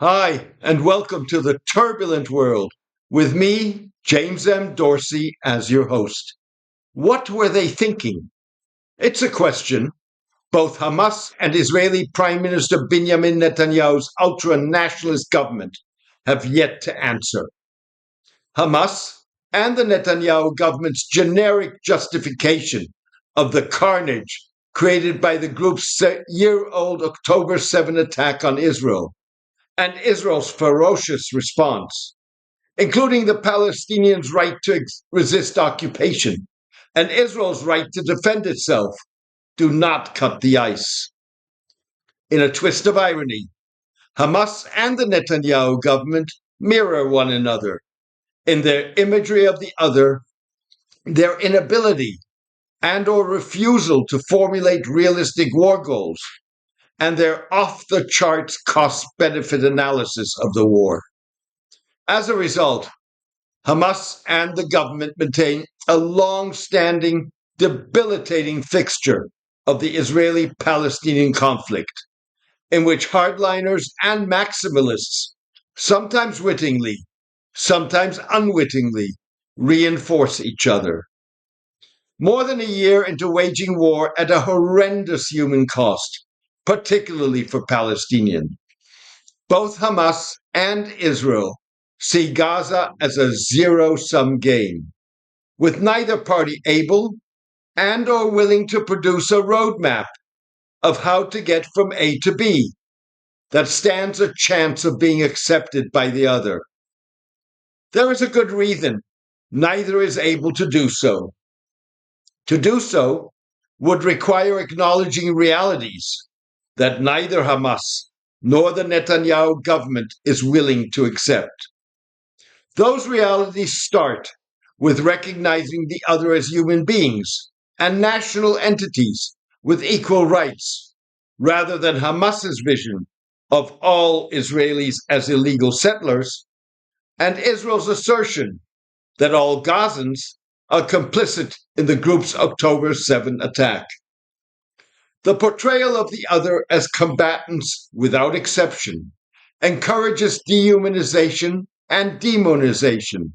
Hi, and welcome to the turbulent world with me, James M. Dorsey, as your host. What were they thinking? It's a question both Hamas and Israeli Prime Minister Binyamin Netanyahu's ultra-nationalist government have yet to answer. Hamas and the Netanyahu government's generic justification of the carnage created by the group's year-old October 7 attack on Israel and Israel's ferocious response, including the Palestinians' right to resist occupation and Israel's right to defend itself, do not cut the ice. In a twist of irony, Hamas and the Netanyahu government mirror one another in their imagery of the other, their inability and or refusal to formulate realistic war goals, and their off-the-charts cost-benefit analysis of the war. As a result, Hamas and the government maintain a long-standing, debilitating fixture of the Israeli-Palestinian conflict, in which hardliners and maximalists, sometimes wittingly, sometimes unwittingly, reinforce each other. More than a year into waging war at a horrendous human cost, particularly for Palestinians, both Hamas and Israel see Gaza as a zero-sum game, with neither party able and or willing to produce a roadmap of how to get from A to B that stands a chance of being accepted by the other. There is a good reason neither is able to do so. To do so would require acknowledging realities that neither Hamas nor the Netanyahu government is willing to accept. Those realities start with recognizing the other as human beings and national entities with equal rights, rather than Hamas's vision of all Israelis as illegal settlers, and Israel's assertion that all Gazans are complicit in the group's October 7 attack. The portrayal of the other as combatants without exception encourages dehumanization and demonization,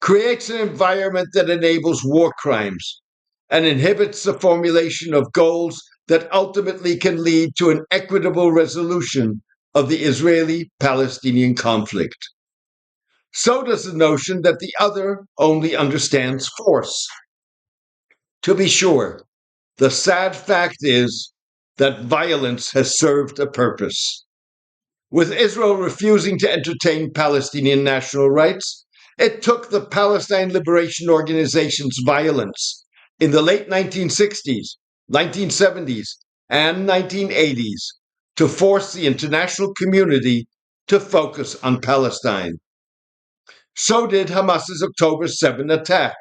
creates an environment that enables war crimes, and inhibits the formulation of goals that ultimately can lead to an equitable resolution of the Israeli-Palestinian conflict. So does the notion that the other only understands force. To be sure, the sad fact is that violence has served a purpose. With Israel refusing to entertain Palestinian national rights, it took the Palestine Liberation Organization's violence in the late 1960s, 1970s, and 1980s to force the international community to focus on Palestine. So did Hamas's October 7 attack,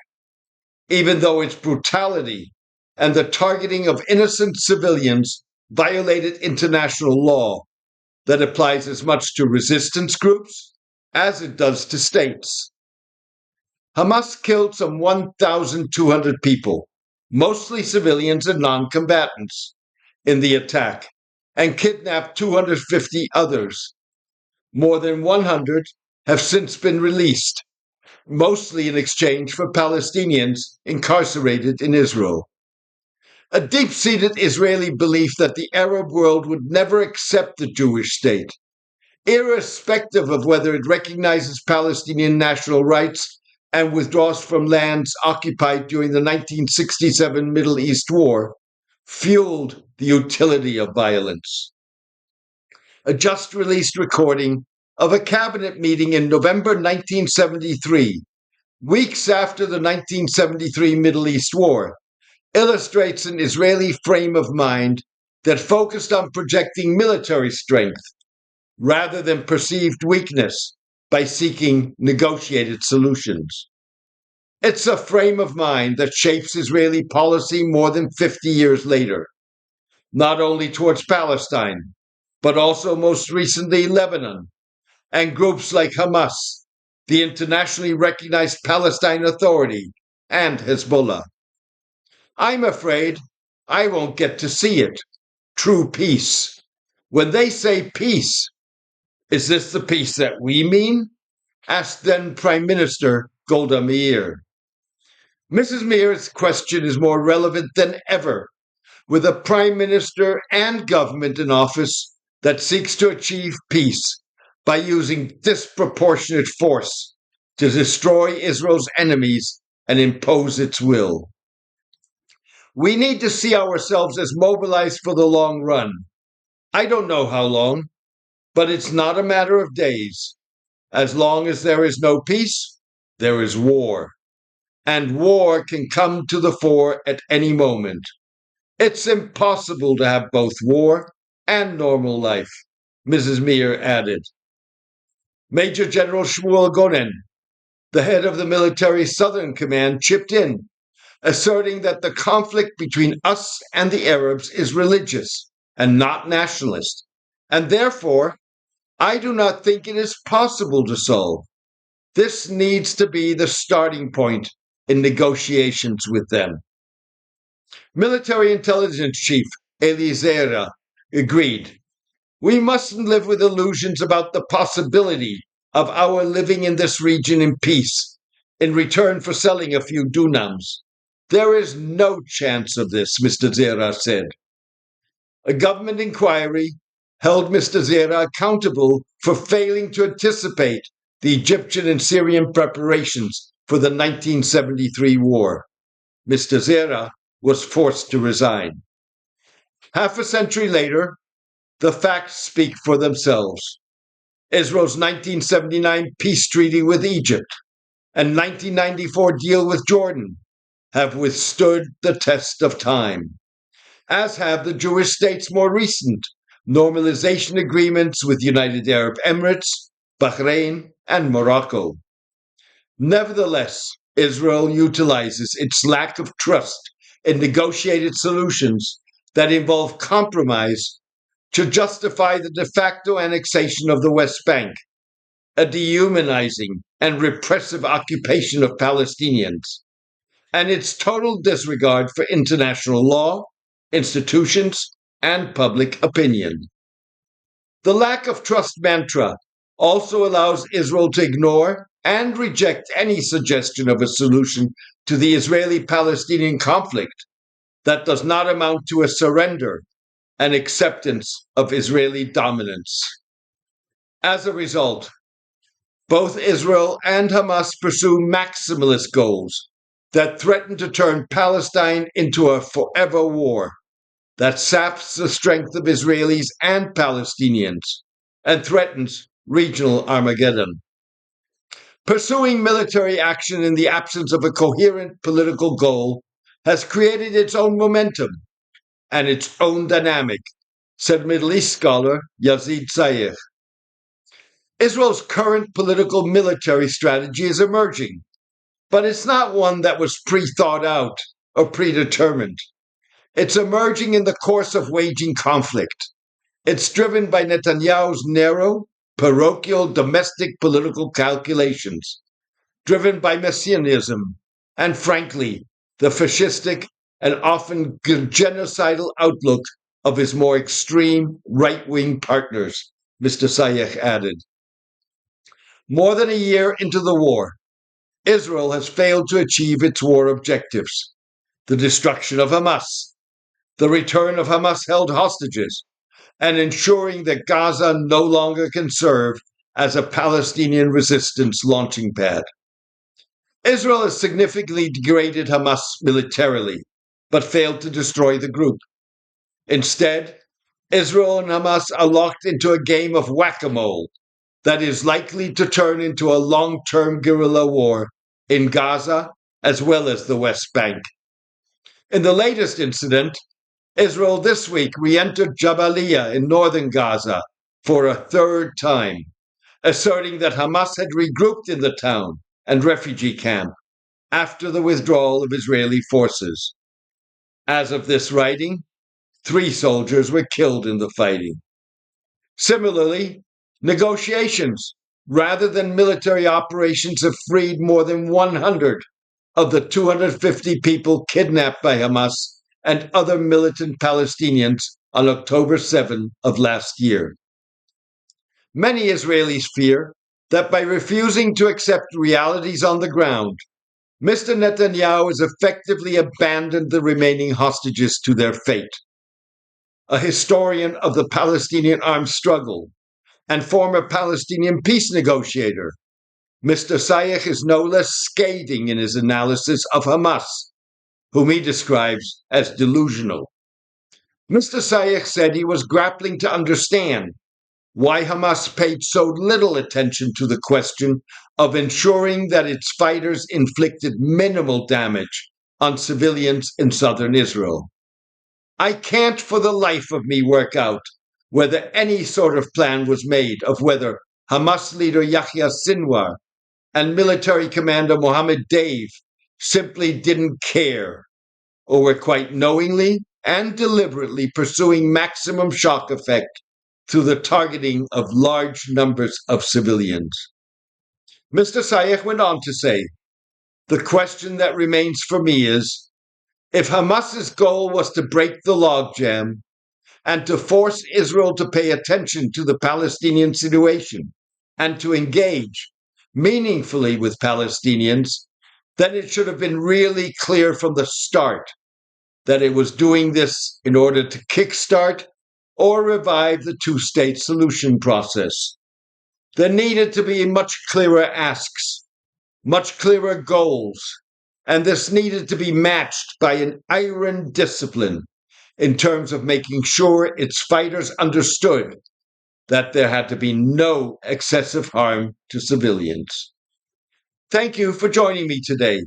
even though its brutality and the targeting of innocent civilians violated international law that applies as much to resistance groups as it does to states. Hamas killed some 1,200 people, mostly civilians and non-combatants, in the attack, and kidnapped 250 others. More than 100 have since been released, mostly in exchange for Palestinians incarcerated in Israel. A deep-seated Israeli belief that the Arab world would never accept the Jewish state, irrespective of whether it recognizes Palestinian national rights and withdraws from lands occupied during the 1967 Middle East War, fueled the utility of violence. A just-released recording of a cabinet meeting in November 1973, weeks after the 1973 Middle East War, illustrates an Israeli frame of mind that focused on projecting military strength rather than perceived weakness by seeking negotiated solutions. It's a frame of mind that shapes Israeli policy more than 50 years later, not only towards Palestine, but also most recently Lebanon, and groups like Hamas, the internationally recognized Palestine Authority, and Hezbollah. I'm afraid I won't get to see it. True peace. When they say peace, Is this the peace that we mean? Asked then Prime Minister Golda Meir. Mrs. Meir's question is more relevant than ever, with a Prime Minister and government in office that seeks to achieve peace by using disproportionate force to destroy Israel's enemies and impose its will. We need to see ourselves as mobilized for the long run. I don't know how long, but it's not a matter of days. As long as there is no peace, there is war. And war can come to the fore at any moment. It's impossible to have both war and normal life, Mrs. Meir added. Major General Shmuel Gonen, the head of the military Southern Command, chipped in, asserting that the conflict between us and the Arabs is religious and not nationalist, and therefore I do not think it is possible to solve. This needs to be the starting point in negotiations with them. Military Intelligence Chief Eli Zera agreed. We mustn't live with illusions about the possibility of our living in this region in peace in return for selling a few dunams. There is no chance of this, Mr. Zera said. A government inquiry held Mr. Zera accountable for failing to anticipate the Egyptian and Syrian preparations for the 1973 war. Mr. Zera was forced to resign. Half a century later, the facts speak for themselves. Israel's 1979 peace treaty with Egypt and 1994 deal with Jordan have withstood the test of time, as have the Jewish state's more recent normalization agreements with United Arab Emirates, Bahrain, and Morocco. Nevertheless, Israel utilizes its lack of trust in negotiated solutions that involve compromise to justify the de facto annexation of the West Bank, a dehumanizing and repressive occupation of Palestinians, and its total disregard for international law, institutions, and public opinion. The lack of trust mantra also allows Israel to ignore and reject any suggestion of a solution to the Israeli-Palestinian conflict that does not amount to a surrender and acceptance of Israeli dominance. As a result, both Israel and Hamas pursue maximalist goals that threaten to turn Palestine into a forever war that saps the strength of Israelis and Palestinians and threatens regional Armageddon. Pursuing military action in the absence of a coherent political goal has created its own momentum and its own dynamic, said Middle East scholar Yazid Zayech. Israel's current political military strategy is emerging, but it's not one that was pre-thought out or predetermined. It's emerging in the course of waging conflict. It's driven by Netanyahu's narrow, parochial domestic political calculations, driven by messianism, and frankly, the fascistic and often genocidal outlook of his more extreme right-wing partners, Mr. Zayech added. More than a year into the war, Israel has failed to achieve its war objectives: the destruction of Hamas, the return of Hamas-held hostages, and ensuring that Gaza no longer can serve as a Palestinian resistance launching pad. Israel has significantly degraded Hamas militarily, but failed to destroy the group. Instead, Israel and Hamas are locked into a game of whack-a-mole that is likely to turn into a long-term guerrilla war in Gaza as well as the West Bank. In the latest incident, Israel this week re-entered Jabalia in northern Gaza for a third time, asserting that Hamas had regrouped in the town and refugee camp after the withdrawal of Israeli forces. As of this writing, 3 soldiers were killed in the fighting. Similarly, negotiations rather than military operations have freed more than 100 of the 250 people kidnapped by Hamas and other militant Palestinians on October 7 of last year. Many Israelis fear that by refusing to accept realities on the ground, Mr. Netanyahu has effectively abandoned the remaining hostages to their fate. A historian of the Palestinian armed struggle and former Palestinian peace negotiator, Mr. Sayegh is no less scathing in his analysis of Hamas, whom he describes as delusional. Mr. Sayegh said he was grappling to understand why Hamas paid so little attention to the question of ensuring that its fighters inflicted minimal damage on civilians in southern Israel. I can't for the life of me work out whether any sort of plan was made of whether Hamas leader Yahya Sinwar and military commander Mohammed Dave simply didn't care or were quite knowingly and deliberately pursuing maximum shock effect through the targeting of large numbers of civilians. Mr. Sayegh went on to say, the question that remains for me is, if Hamas's goal was to break the logjam and to force Israel to pay attention to the Palestinian situation and to engage meaningfully with Palestinians, then it should have been really clear from the start that it was doing this in order to kickstart or revive the two-state solution process. There needed to be much clearer asks, much clearer goals, and this needed to be matched by an iron discipline in terms of making sure its fighters understood that there had to be no excessive harm to civilians. Thank you for joining me today.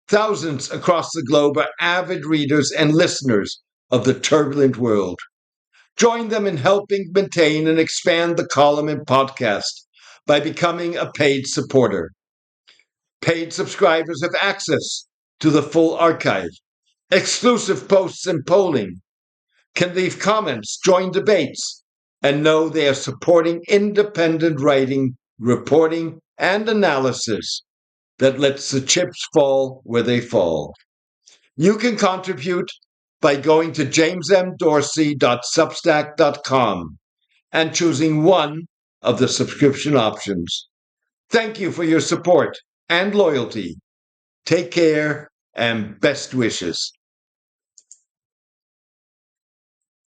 Thousands across the globe are avid readers and listeners of the turbulent world. Join them in helping maintain and expand the column and podcast by becoming a paid supporter. Paid subscribers have access to the full archive, exclusive posts and polling, can leave comments, join debates, and know they are supporting independent writing, reporting, and analysis that lets the chips fall where they fall. You can contribute by going to jamesmdorsey.substack.com and choosing one of the subscription options. Thank you for your support and loyalty. Take care and best wishes.